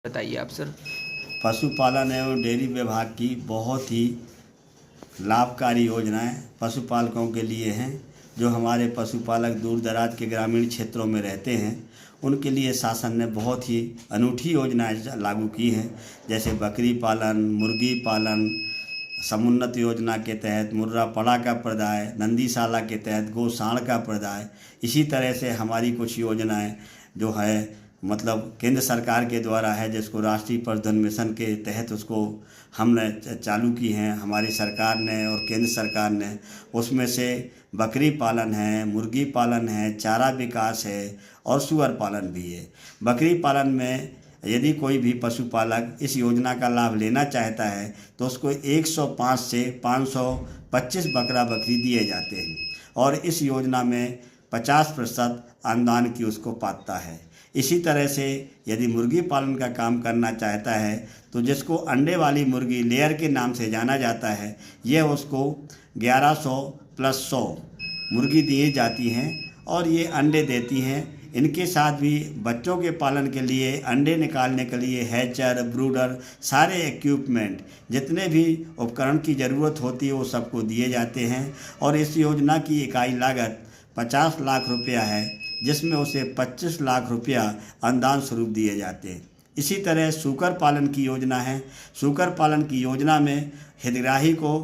बताइए आप सर। पशुपालन एवं डेयरी विभाग की बहुत ही लाभकारी योजनाएं पशुपालकों के लिए हैं। जो हमारे पशुपालक दूर दराज के ग्रामीण क्षेत्रों में रहते हैं उनके लिए शासन ने बहुत ही अनूठी योजनाएं लागू की हैं। जैसे बकरी पालन, मुर्गी पालन, समुन्नत योजना के तहत मुर्रा पड़ा का प्रदाय, नंदीशाला के तहत गोसाण का प्रदाय। इसी तरह से हमारी कुछ योजनाएं जो है मतलब केंद्र सरकार के द्वारा है, जिसको राष्ट्रीय पशुधन मिशन के तहत उसको हमने चालू की हैं हमारी सरकार ने और केंद्र सरकार ने। उसमें से बकरी पालन है, मुर्गी पालन है, चारा विकास है और सूअर पालन भी है। बकरी पालन में यदि कोई भी पशुपालक इस योजना का लाभ लेना चाहता है तो उसको 105 से 525 बकरा बकरी दिए जाते हैं और इस योजना में 50% अनुदान की उसको पात्रता है। इसी तरह से यदि मुर्गी पालन का काम करना चाहता है तो जिसको अंडे वाली मुर्गी लेयर के नाम से जाना जाता है, यह उसको 1100 + 100 मुर्गी दी जाती हैं और ये अंडे देती हैं। इनके साथ भी बच्चों के पालन के लिए, अंडे निकालने के लिए हैचर, ब्रूडर, सारे इक्विपमेंट जितने भी उपकरण की ज़रूरत होती है वो सबको दिए जाते हैं। और इस योजना की इकाई लागत 50 लाख रुपया है, जिसमें उसे 25 लाख रुपया अनुदान स्वरूप दिए जाते हैं। इसी तरह सूकर पालन की योजना है। सूकर पालन की योजना में हितग्राही को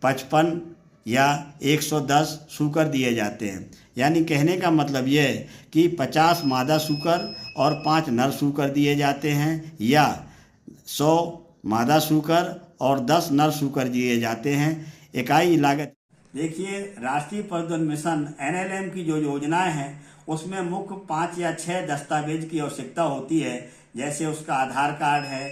55 या 110 सूकर दिए जाते हैं। यानी कहने का मतलब ये है कि 50 मादा सूकर और 5 नर सूकर दिए जाते हैं, या 100 मादा सूकर और 10 नर सूकर दिए जाते हैं। इकाई लागत देखिए, राष्ट्रीय पशुधन मिशन NLM की जो योजनाएं हैं उसमें मुख्य 5 या 6 दस्तावेज की आवश्यकता होती है। जैसे उसका आधार कार्ड है,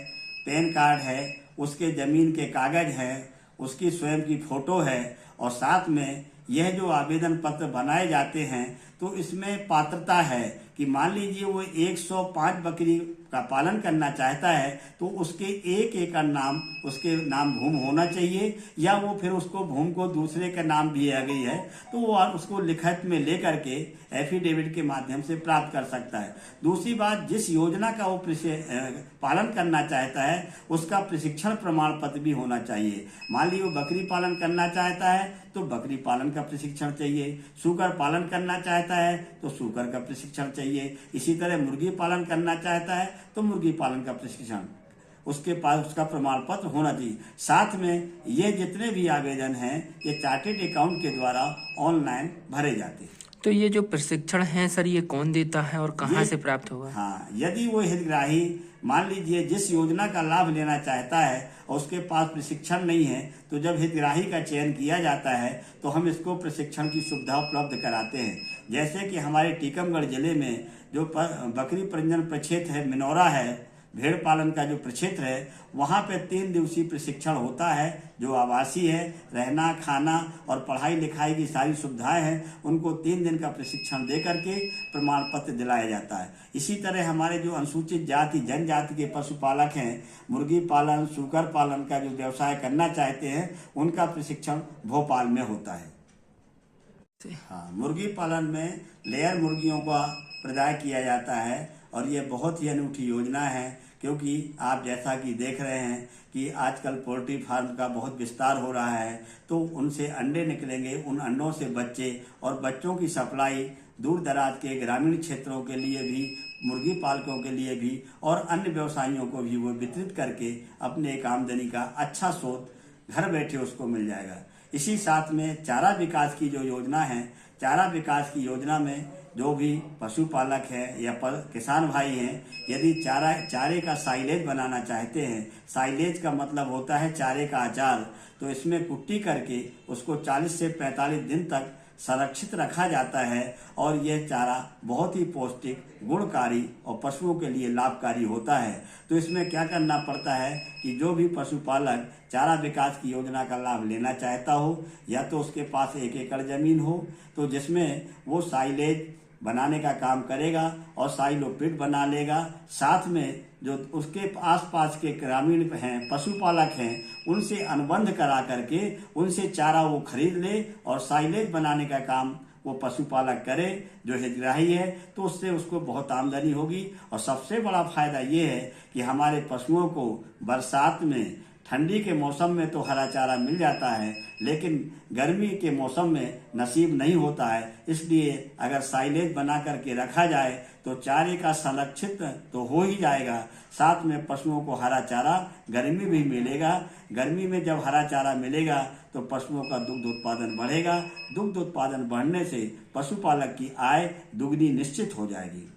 पैन कार्ड है, उसके ज़मीन के कागज़ हैं, उसकी स्वयं की फ़ोटो है और साथ में यह जो आवेदन पत्र बनाए जाते हैं तो इसमें पात्रता है कि मान लीजिए वो 105 बकरी का पालन करना चाहता है तो उसके 1 एकड़ नाम उसके नाम भूमि होना चाहिए, या वो फिर उसको भूमि को दूसरे का नाम भी आ गई है तो वो उसको लिखित में लेकर के एफिडेविट के माध्यम से प्राप्त कर सकता है। दूसरी बात, जिस योजना का वो पालन करना चाहता है उसका प्रशिक्षण प्रमाण पत्र भी होना चाहिए। मान लीजिए वो बकरी पालन करना चाहता है तो बकरी पालन का प्रशिक्षण चाहिए, सूकर पालन करना चाहता है तो सूकर का प्रशिक्षण चाहिए, इसी तरह मुर्गी पालन करना चाहता है तो मुर्गी पालन का प्रशिक्षण उसके पास उसका प्रमाण पत्र होना चाहिए। साथ में ये जितने भी आवेदन हैं ये चार्टेड अकाउंट के द्वारा ऑनलाइन भरे जाते हैं। तो ये जो प्रशिक्षण है सर, ये कौन देता है और कहाँ से प्राप्त होगा? हाँ, यदि वो हितग्राही मान लीजिए जिस योजना का लाभ लेना चाहता है और उसके पास प्रशिक्षण नहीं है तो जब हितग्राही का चयन किया जाता है तो हम इसको प्रशिक्षण की सुविधा उपलब्ध कराते हैं। जैसे कि हमारे टीकमगढ़ जिले में जो बकरी प्रजनन प्रक्षेत्र है, मिनौरा है, भेड़ पालन का जो प्रक्षेत्र है, वहाँ पे 3 दिवसीय प्रशिक्षण होता है जो आवासीय है। रहना, खाना और पढ़ाई लिखाई की सारी सुविधाएं हैं। उनको 3 दिन का प्रशिक्षण दे करके प्रमाण पत्र दिलाया जाता है। इसी तरह हमारे जो अनुसूचित जाति जनजाति के पशुपालक हैं, मुर्गी पालन, सूकर पालन का जो व्यवसाय करना चाहते हैं, उनका प्रशिक्षण भोपाल में होता है। हाँ, मुर्गी पालन में लेयर मुर्गियों का प्रदाय किया जाता है और ये बहुत ही अनूठी योजना है, क्योंकि आप जैसा कि देख रहे हैं कि आजकल पोल्ट्री फार्म का बहुत विस्तार हो रहा है तो उनसे अंडे निकलेंगे, उन अंडों से बच्चे और बच्चों की सप्लाई दूर दराज के ग्रामीण क्षेत्रों के लिए भी, मुर्गी पालकों के लिए भी और अन्य व्यवसायियों को भी वो वितरित करके अपने एक आमदनी का अच्छा स्रोत घर बैठे उसको मिल जाएगा। इसी साथ में चारा विकास की जो योजना है, चारा विकास की योजना में जो भी पशुपालक है या किसान भाई हैं, यदि चारे का साइलेज बनाना चाहते हैं, साइलेज का मतलब होता है चारे का अचार, तो इसमें कुट्टी करके उसको 40 से 45 दिन तक संरक्षित रखा जाता है और यह चारा बहुत ही पौष्टिक, गुणकारी और पशुओं के लिए लाभकारी होता है। तो इसमें क्या करना पड़ता है कि जो भी पशुपालक चारा विकास की योजना का लाभ लेना चाहता हो, या तो उसके पास 1 एकड़ ज़मीन हो तो जिसमें वो साइलेज बनाने का काम करेगा और साइलो पिट बना लेगा। साथ में जो उसके आसपास के ग्रामीण हैं, पशुपालक हैं, उनसे अनुबंध करा करके उनसे चारा वो खरीद ले और साइलेज बनाने का काम वो पशुपालक करे जो हितग्राही है, तो उससे उसको बहुत आमदनी होगी। और सबसे बड़ा फायदा ये है कि हमारे पशुओं को बरसात में, ठंडी के मौसम में तो हरा चारा मिल जाता है, लेकिन गर्मी के मौसम में नसीब नहीं होता है। इसलिए अगर साइलेज बना करके रखा जाए तो चारे का संरक्षित तो हो ही जाएगा, साथ में पशुओं को हरा चारा गर्मी भी मिलेगा। गर्मी में जब हरा चारा मिलेगा तो पशुओं का दुग्ध उत्पादन बढ़ेगा। दुग्ध उत्पादन बढ़ने से पशुपालक की आय दुगनी निश्चित हो जाएगी।